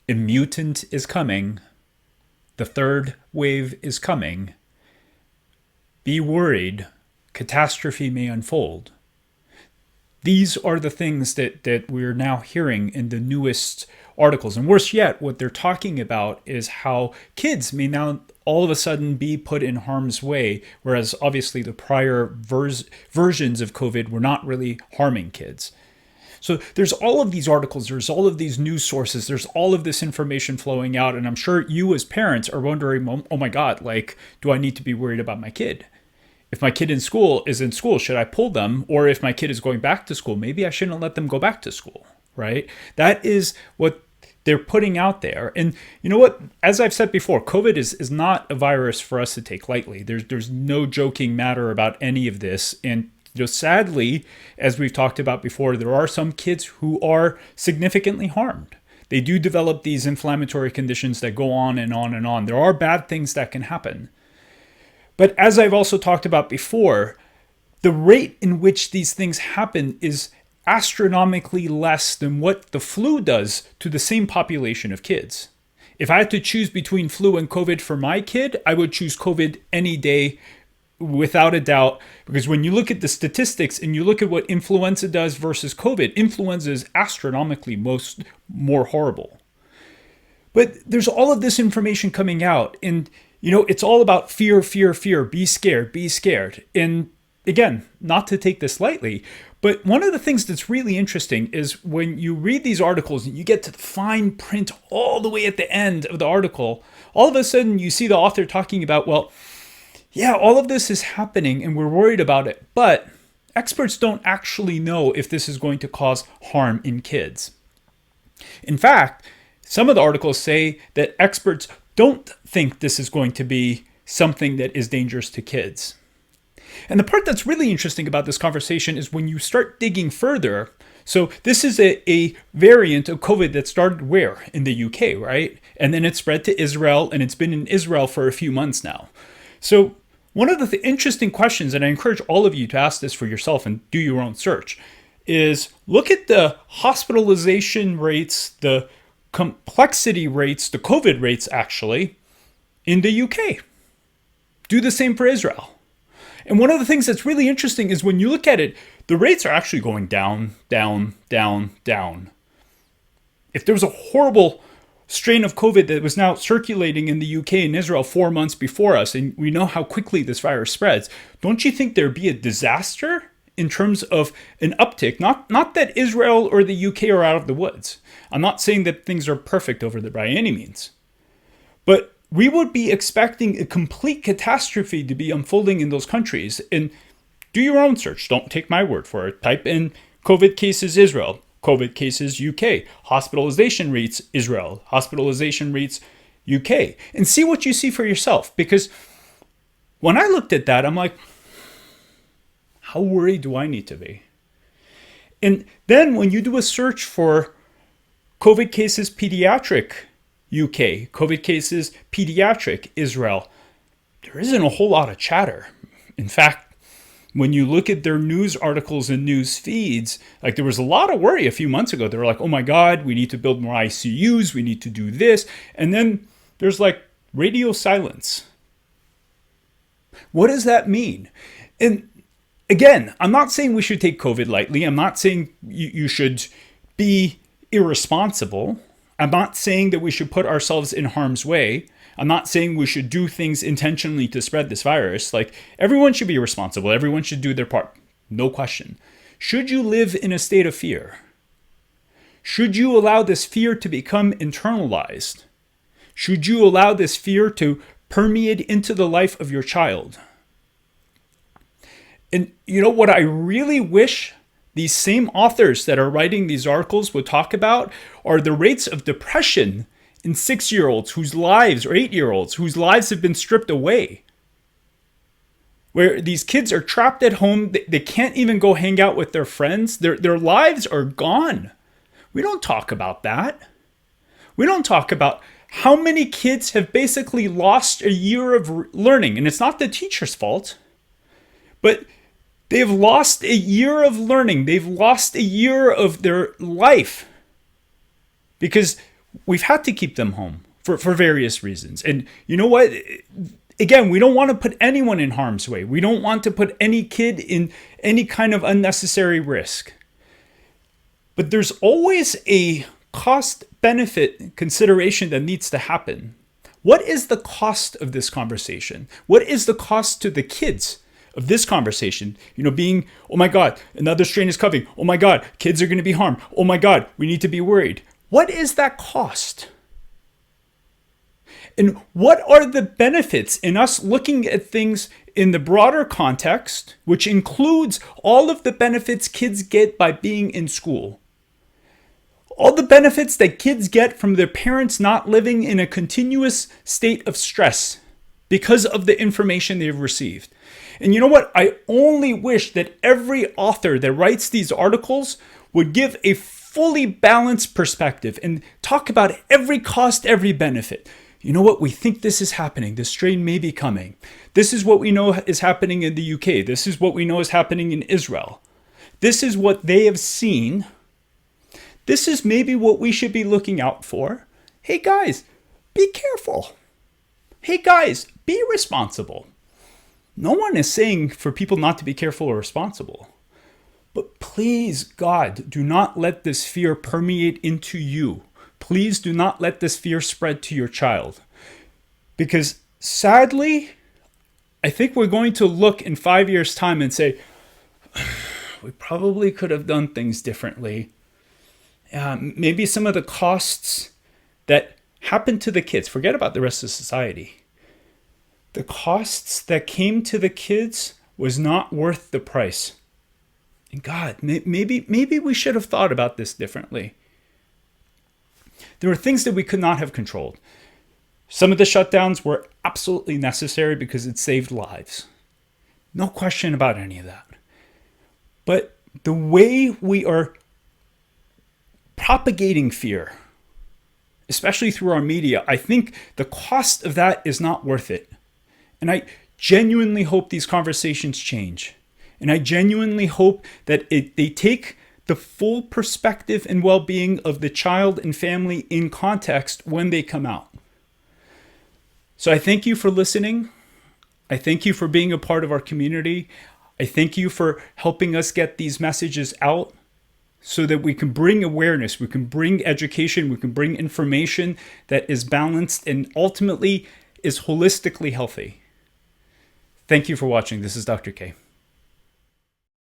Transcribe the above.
A mutant is coming. The third wave is coming. Be worried. Catastrophe may unfold. These are the things that we're now hearing in the newest articles. And worse yet, what they're talking about is how kids may now all of a sudden be put in harm's way, whereas obviously the prior versions of COVID were not really harming kids. So there's all of these articles, there's all of these news sources, there's all of this information flowing out. And I'm sure you as parents are wondering, oh my God, like, do I need to be worried about my kid? If my kid is in school, should I pull them? Or if my kid is going back to school, maybe I shouldn't let them go back to school, right? That is what they're putting out there. And you know what? As I've said before, COVID is not a virus for us to take lightly. There's no joking matter about any of this. And sadly, as we've talked about before, there are some kids who are significantly harmed. They do develop these inflammatory conditions that go on and on and on. There are bad things that can happen. But as I've also talked about before, the rate in which these things happen is astronomically less than what the flu does to the same population of kids. If I had to choose between flu and COVID for my kid, I would choose COVID any day without a doubt, because when you look at the statistics and you look at what influenza does versus COVID, influenza is astronomically more horrible. But there's all of this information coming out, and it's all about fear, fear, fear, be scared, be scared. And again, not to take this lightly, but one of the things that's really interesting is when you read these articles and you get to the fine print all the way at the end of the article, all of a sudden you see the author talking about, well, yeah, all of this is happening and we're worried about it, but experts don't actually know if this is going to cause harm in kids. In fact, some of the articles say that experts don't think this is going to be something that is dangerous to kids. And the part that's really interesting about this conversation is when you start digging further. So this is a variant of COVID that started where? In the UK, right? And then it spread to Israel, and it's been in Israel for a few months now. So one of the interesting questions, and I encourage all of you to ask this for yourself and do your own search, is look at the hospitalization rates, the complexity rates, the COVID rates actually, in the UK. Do the same for Israel. And one of the things that's really interesting is when you look at it, the rates are actually going down, down, down, down. If there was a horrible strain of COVID that was now circulating in the UK and Israel 4 months before us, and we know how quickly this virus spreads, don't you think there'd be a disaster in terms of an uptick? Not that Israel or the UK are out of the woods. I'm not saying that things are perfect over there by any means. But we would be expecting a complete catastrophe to be unfolding in those countries. And do your own search. Don't take my word for it. Type in COVID cases Israel, COVID cases UK, hospitalization rates Israel, hospitalization rates UK, and see what you see for yourself. Because when I looked at that, I'm like, how worried do I need to be? And then when you do a search for COVID cases pediatric UK, COVID cases pediatric Israel, there isn't a whole lot of chatter. In fact, when you look at their news articles and news feeds, like there was a lot of worry a few months ago. They were like, oh my God, we need to build more ICUs, we need to do this. And then there's like radio silence. What does that mean? And again, I'm not saying we should take COVID lightly. I'm not saying you should be irresponsible. I'm not saying that we should put ourselves in harm's way. I'm not saying we should do things intentionally to spread this virus. Like, everyone should be responsible. Everyone should do their part. No question. Should you live in a state of fear? Should you allow this fear to become internalized? Should you allow this fear to permeate into the life of your child? And you know what I really wish these same authors that are writing these articles would talk about are the rates of depression in 6-year-olds whose lives, or 8-year-olds, whose lives have been stripped away. Where these kids are trapped at home, they can't even go hang out with their friends. Their lives are gone. We don't talk about that. We don't talk about how many kids have basically lost a year of learning. And it's not the teacher's fault, but they've lost a year of learning. They've lost a year of their life because we've had to keep them home for various reasons. And you know what? Again, we don't want to put anyone in harm's way. We don't want to put any kid in any kind of unnecessary risk. But there's always a cost-benefit consideration that needs to happen. What is the cost of this conversation? What is the cost to the kids of this conversation? Being, oh my God, another strain is coming. Oh my God, kids are going to be harmed. Oh my God, we need to be worried. What is that cost? And what are the benefits in us looking at things in the broader context, which includes all of the benefits kids get by being in school? All the benefits that kids get from their parents not living in a continuous state of stress because of the information they've received. And you know what? I only wish that every author that writes these articles would give a fully balanced perspective and talk about every cost, every benefit. You know what? We think this is happening. This strain may be coming. This is what we know is happening in the UK. This is what we know is happening in Israel. This is what they have seen. This is maybe what we should be looking out for. Hey guys, be careful. Hey guys, be responsible. No one is saying for people not to be careful or responsible. But please, God, do not let this fear permeate into you. Please do not let this fear spread to your child. Because sadly, I think we're going to look in 5 years' time and say, we probably could have done things differently. Maybe some of the costs that happened to the kids, forget about the rest of society. The costs that came to the kids was not worth the price. And God, maybe we should have thought about this differently. There were things that we could not have controlled. Some of the shutdowns were absolutely necessary because it saved lives. No question about any of that. But the way we are propagating fear, especially through our media, I think the cost of that is not worth it. And I genuinely hope these conversations change. And I genuinely hope that they take the full perspective and well-being of the child and family in context when they come out. So I thank you for listening. I thank you for being a part of our community. I thank you for helping us get these messages out so that we can bring awareness, we can bring education, we can bring information that is balanced and ultimately is holistically healthy. Thank you for watching. This is Dr. K.